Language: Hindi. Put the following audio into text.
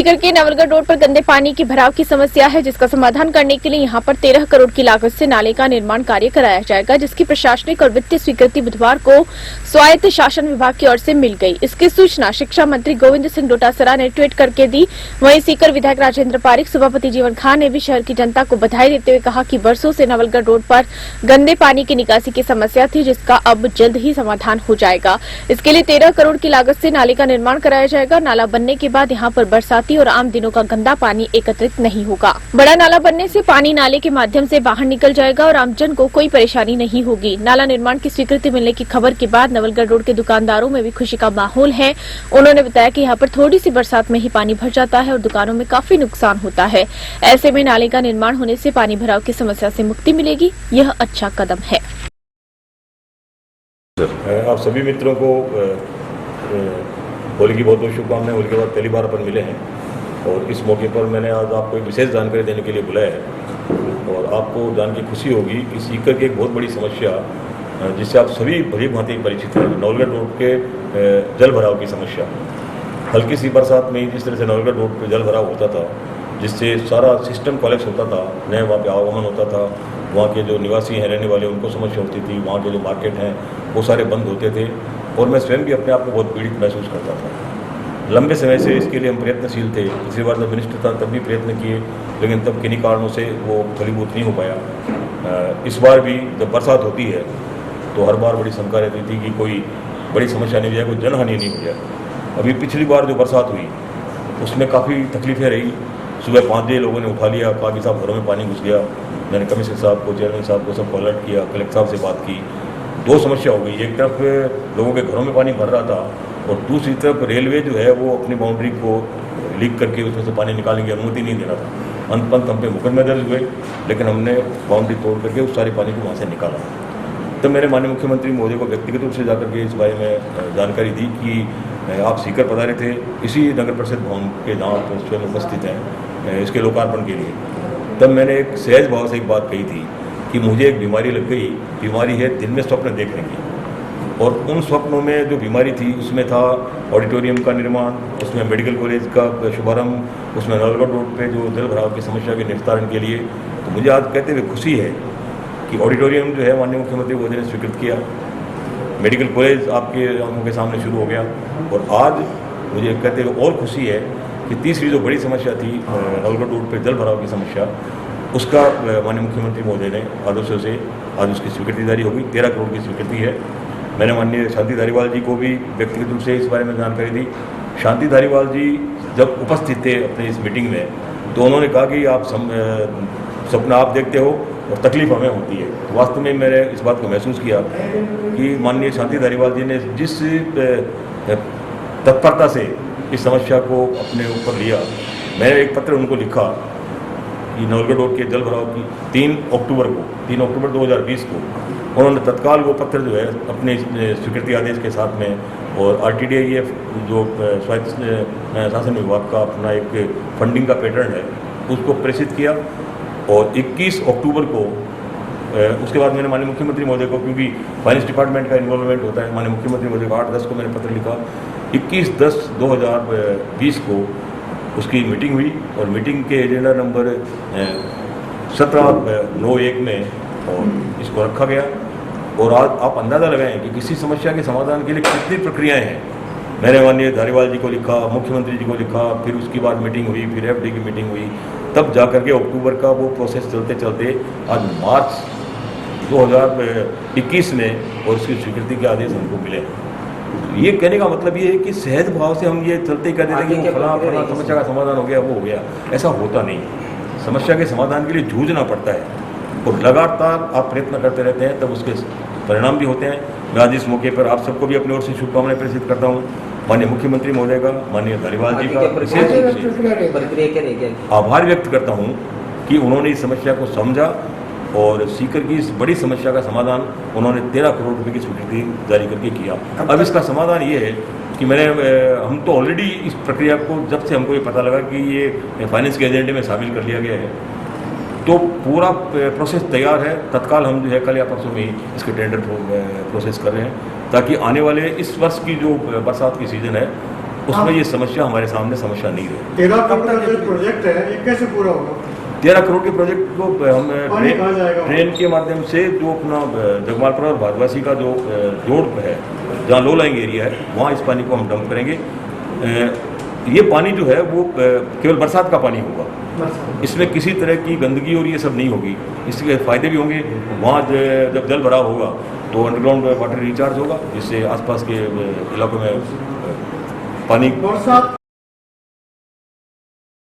सीकर के नवलगढ़ रोड पर गंदे पानी की भराव की समस्या है, जिसका समाधान करने के लिए यहां पर 13 करोड़ की लागत से नाले का निर्माण कार्य कराया जाएगा, जिसकी प्रशासनिक और वित्तीय स्वीकृति बुधवार को स्वायत्त शासन विभाग की ओर से मिल गई। इसकी सूचना शिक्षा मंत्री गोविंद सिंह डोटासरा ने ट्वीट करके दी। वहीं सीकर विधायक राजेंद्र पारिक, सभापति जीवन खान ने भी शहर की जनता को बधाई देते हुए कहा कि वर्षों से नवलगढ़ रोड पर गंदे पानी की निकासी की समस्या थी, जिसका अब जल्द ही समाधान हो जाएगा। इसके लिए 13 करोड़ की लागत से नाले का निर्माण कराया जाएगा। नाला बनने के बाद यहाँ पर बरसाती और आम दिनों का गंदा पानी एकत्रित नहीं होगा। बड़ा नाला बनने से पानी नाले के माध्यम से बाहर निकल जाएगा और आमजन को कोई परेशानी नहीं होगी। नाला निर्माण की स्वीकृति मिलने की खबर के बाद नवलगढ़ रोड के दुकानदारों में भी खुशी का माहौल है। उन्होंने बताया कि यहाँ पर थोड़ी सी बरसात में ही पानी भर जाता है और दुकानों में काफी नुकसान होता है। ऐसे में नाले का निर्माण होने से पानी भराव की समस्या से मुक्ति मिलेगी। यह अच्छा कदम है। आप सभी मित्रों को होली की बहुत बहुत शुभकामनाएं। होली के बाद पहली बार अपन मिले हैं और इस मौके पर मैंने आज आपको एक विशेष जानकारी देने के लिए बुलाया है और आपको जान के खुशी होगी कि सीकर की एक बहुत बड़ी समस्या जिससे आप सभी भली भांति परिचित हैं, नवलगढ़ रोड के जल भराव की समस्या। हल्की सी बरसात में जिस तरह से नवलगढ़ रोड पर जल भराव होता था, जिससे सारा सिस्टम कॉलेप्स होता था, नए वहाँ पे आवागमन होता था, वहाँ के जो निवासी हैं रहने वाले उनको समस्या होती थी, वहाँ के जो मार्केट हैं वो सारे बंद होते थे और मैं स्वयं भी अपने आप को बहुत पीड़ित महसूस करता था। लंबे समय से इसके लिए हम प्रयत्नशील थे। पिछली बार जब मिनिस्टर था तब भी प्रयत्न किए, लेकिन तब किन्हीं कारणों से वो फलीभूत नहीं हो पाया। इस बार भी जब बरसात होती है तो हर बार बड़ी शंका रहती थी कि कोई बड़ी समस्या नहीं हो जाए, कोई जनहानि नहीं हो जाए। अभी पिछली बार जो बरसात हुई उसमें काफ़ी तकलीफें रही। सुबह 5 बजे लोगों ने उठा लिया, कहा कि साहब घरों में पानी घुस गया। मैंने कमिश्नर साहब को, चेयरमैन साहब को सबको अलर्ट किया, कलेक्टर साहब से बात की। 2 समस्या हो गई, एक तरफ लोगों के घरों में पानी भर रहा था और दूसरी तरफ रेलवे जो है वो अपनी बाउंड्री को लीक करके उसमें से पानी निकालने की अनुमति नहीं दे रहा था। अंत हम पे मुकदमे दर्ज हुए, लेकिन हमने बाउंड्री तोड़ करके उस सारे पानी को वहाँ से निकाला। तब मेरे माननीय मुख्यमंत्री महोदय को व्यक्तिगत रूप से जाकर के इस बारे में जानकारी दी कि आप सीकर पधारे थे इसी नगर परिषद भवन के जहाँ आप स्वयं उपस्थित हैं इसके लोकार्पण के लिए। तब मैंने एक सहज भाव से एक बात कही थी कि मुझे एक बीमारी लग गई। बीमारी है दिन में स्वप्न देखने की, और उन स्वप्नों में जो बीमारी थी उसमें था ऑडिटोरियम का निर्माण, उसमें मेडिकल कॉलेज का शुभारंभ, उसमें नवलगढ़ रोड पे जो जल भराव की समस्या के निस्तारण के लिए। तो मुझे आज कहते हुए खुशी है कि ऑडिटोरियम जो है माननीय मुख्यमंत्री मोदी ने स्वीकृत किया, मेडिकल कॉलेज आपके आंखों के सामने शुरू हो गया, और आज मुझे कहते हुए और खुशी है कि तीसरी जो बड़ी समस्या थी नवलगढ़ रोड पर जल भराव की समस्या, उसका माननीय मुख्यमंत्री महोदय ने आदेशों से आज उसकी स्वीकृति जारी हो गई। 13 करोड़ की स्वीकृति है। मैंने माननीय शांति धारीवाल जी को भी व्यक्तिगत रूप से इस बारे में जानकारी दी। शांति धारीवाल जी जब उपस्थित थे अपने इस मीटिंग में तो उन्होंने कहा कि आप सपना आप देखते हो और तकलीफ हमें होती है। तो वास्तव में मैंने इस बात को महसूस किया कि माननीय शांति धारीवाल जी ने जिस तत्परता से इस समस्या को अपने ऊपर लिया। मैंने एक पत्र उनको लिखा कि नवलगढ़ रोड के जल भराव की 3 अक्टूबर 2020 को उन्होंने तत्काल वो पत्र जो है अपने स्वीकृति आदेश के साथ में और RTDIF जो स्वायत्त शासन विभाग का अपना एक फंडिंग का पैटर्न है उसको प्रेषित किया। और 21 अक्टूबर को उसके बाद मैंने माननीय मुख्यमंत्री महोदय को, क्योंकि फाइनेंस डिपार्टमेंट का इन्वॉल्वमेंट होता है, माननीय मुख्यमंत्री महोदय को 8-10 को मैंने पत्र लिखा। 21/10/2020 को उसकी मीटिंग हुई और मीटिंग के एजेंडा नंबर 17/9/1 में और इसको रखा गया। और आज आप अंदाज़ा लगाएं कि किसी समस्या के समाधान के लिए कितनी प्रक्रियाएं हैं। मैंने माननीय धारीवाल जी को लिखा, मुख्यमंत्री जी को लिखा, फिर उसके बाद मीटिंग हुई, फिर FD की मीटिंग हुई, तब जा करके अक्टूबर का वो प्रोसेस चलते चलते आज मार्च 2021 में और उसकी स्वीकृति के आदेश हमको मिले। ये कहने का मतलब ये है कि सहज भाव से हम ये चलते ही कहते थे कि फला समस्या का समाधान हो गया, वो हो गया। ऐसा होता नहीं। समस्या के समाधान के लिए जूझना पड़ता है और लगातार आप प्रयत्न करते रहते हैं, तब उसके परिणाम भी होते हैं। मैं आज इस मौके पर आप सबको भी अपनी ओर से शुभकामनाएं प्रेषित करता हूँ। माननीय मुख्यमंत्री महोदय का, माननीय धारीवाल जी का विशेष रूप से आभार व्यक्त करता हूँ कि उन्होंने इस समस्या को समझा और सीकर की इस बड़ी समस्या का समाधान उन्होंने 13 करोड़ रुपए की स्वीकृति जारी करके किया। अब इसका समाधान ये है कि हम तो ऑलरेडी इस प्रक्रिया को, जब से हमको ये पता लगा कि ये फाइनेंस के एजेंडे में शामिल कर लिया गया है, तो पूरा प्रोसेस तैयार है। तत्काल हम जो है कल या परसों में ही इसके टेंडर प्रोसेस कर रहे हैं ताकि आने वाले इस वर्ष की जो बरसात की सीज़न है उसमें ये समस्या हमारे सामने समस्या नहीं रही। 13 करोड़ का जो प्रोजेक्ट है ये कैसे पूरा होगा? 13 करोड़ के प्रोजेक्ट को हम पानी कहाँ जाएगा? ट्रेन के माध्यम से जो अपना जगमालपुर और भारतवासी का जो जोड़ है, जहाँ लो लाइंग एरिया है, वहाँ इस पानी को हम डंप करेंगे। ये पानी जो है वो केवल बरसात का पानी होगा, इसमें किसी तरह की गंदगी और ये सब नहीं होगी। इसके फायदे भी होंगे। वहाँ जब जल भराव होगा तो अंडरग्राउंड वाटर रिचार्ज होगा, जिससे आसपास के इलाकों में पानी बरसात